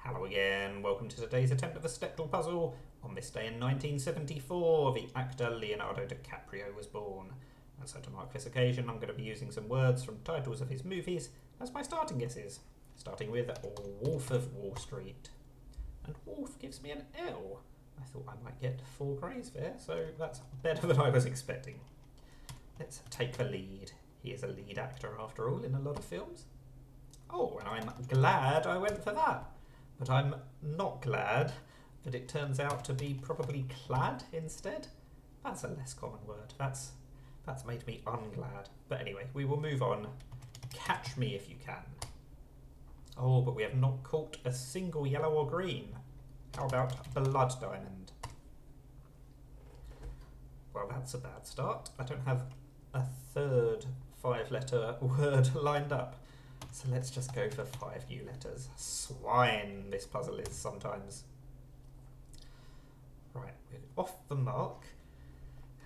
Hello again, welcome to today's attempt of the Stepdle puzzle. On this day in 1974, the actor Leonardo DiCaprio was born. And so to mark this occasion, I'm going to be using some words from titles of his movies as my starting guesses. Starting with Wolf of Wall Street. And Wolf gives me an L. I thought I might get 4 greys there, so that's better than I was expecting. Let's take the lead. He is a lead actor after all in a lot of films. Oh, and I'm glad I went for that. But I'm not glad that it turns out to be probably clad instead. That's a less common word. That's made me unglad. But anyway, we will move on. Catch me if you can. Oh, but we have not caught a single yellow or green. How about blood diamond? Well, that's a bad start. I don't have a third 5-letter word lined up. So let's just go for 5 new letters. Swine, this puzzle is sometimes. Right, we're off the mark.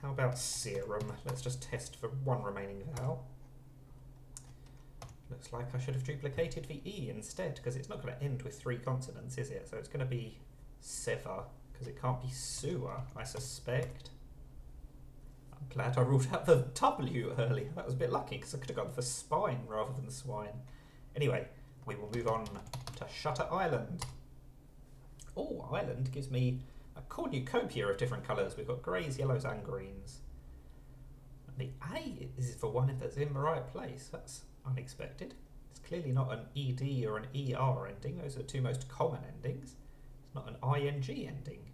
How about serum? Let's just test for one remaining vowel. Looks like I should have duplicated the E instead, because it's not going to end with 3 consonants, is it? So it's going to be sever, because it can't be sewer, I suspect. I'm glad I ruled out the W earlier. That was a bit lucky, because I could have gone for spine rather than swine. Anyway, we will move on to Shutter Island. Oh, island gives me a cornucopia of different colours. We've got greys, yellows and greens. And the A is for one that's in the right place. That's unexpected. It's clearly not an ED or an ER ending. Those are the 2 most common endings. It's not an ING ending.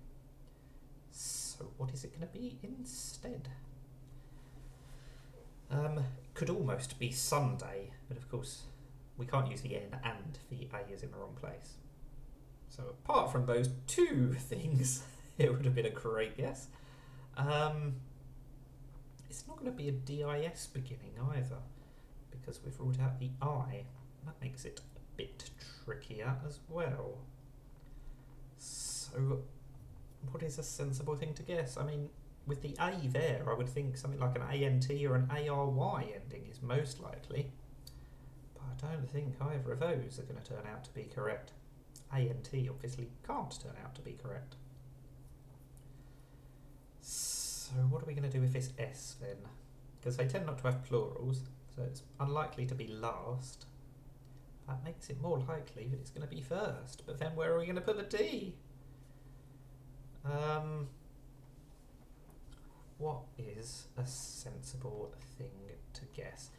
So what is it going to be instead? Could almost be Sunday, but of course we can't use the N and the A is in the wrong place. So apart from those 2 things, it would have been a great guess. It's not going to be a DIS beginning either, because we've ruled out the I. That makes it a bit trickier as well. So what is a sensible thing to guess? I mean, with the A there, I would think something like an ANT or an ARY ending is most likely. But I don't think either of those are going to turn out to be correct. ANT obviously can't turn out to be correct. So what are we going to do with this S then? Because they tend not to have plurals, so it's unlikely to be last. That makes it more likely that it's going to be first. But then where are we going to put the D? What is a sensible thing to guess?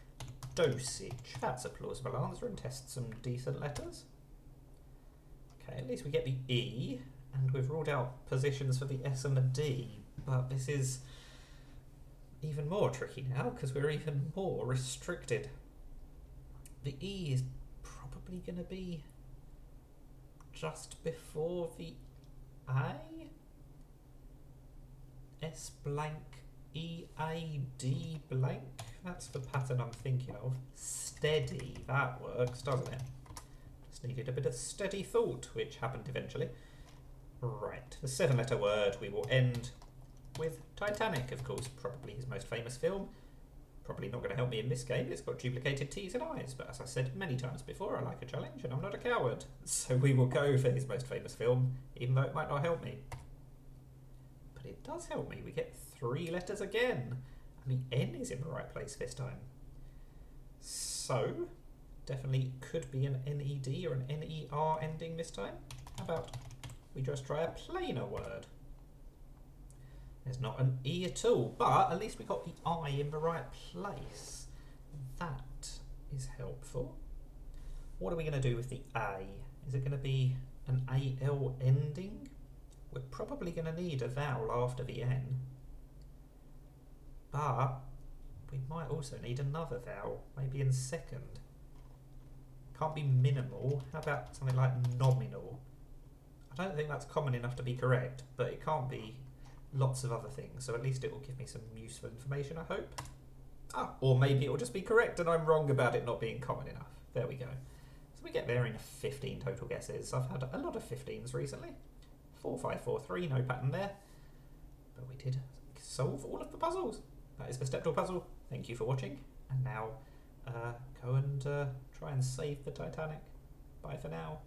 Dosage. That's a plausible answer and test some decent letters. Okay, at least we get the E, and we've ruled out positions for the S and the D, but this is even more tricky now because we're even more restricted. The E is probably going to be just before the A? S blank E A D blank. That's the pattern I'm thinking of. Steady. That works, doesn't it? Just needed a bit of steady thought, which happened eventually. Right, the 7-letter word we will end with Titanic, of course, probably his most famous film. Probably not going to help me in this game. It's got duplicated T's and I's, but as I said many times before, I like a challenge and I'm not a coward. So we will go for his most famous film, even though it might not help me. But it does help me. We get 3 letters again. And the N is in the right place this time. So, definitely could be an NED or an NER ending this time. How about we just try a plainer word? There's not an E at all, but at least we got the I in the right place. That is helpful. What are we going to do with the A? Is it going to be an AL ending? We're probably going to need a vowel after the N. But we might also need another vowel, maybe in second. Can't be minimal. How about something like nominal? I don't think that's common enough to be correct, but it can't be lots of other things, so at least it will give me some useful information, I hope. Or maybe it will just be correct and I'm wrong about it not being common enough. There we go. So we get there in 15 total guesses. I've had a lot of 15s recently. 4, 5, 4, 3, no pattern there. But we did solve all of the puzzles. That is the Stepdle puzzle. Thank you for watching. And now go and try and save the Titanic. Bye for now.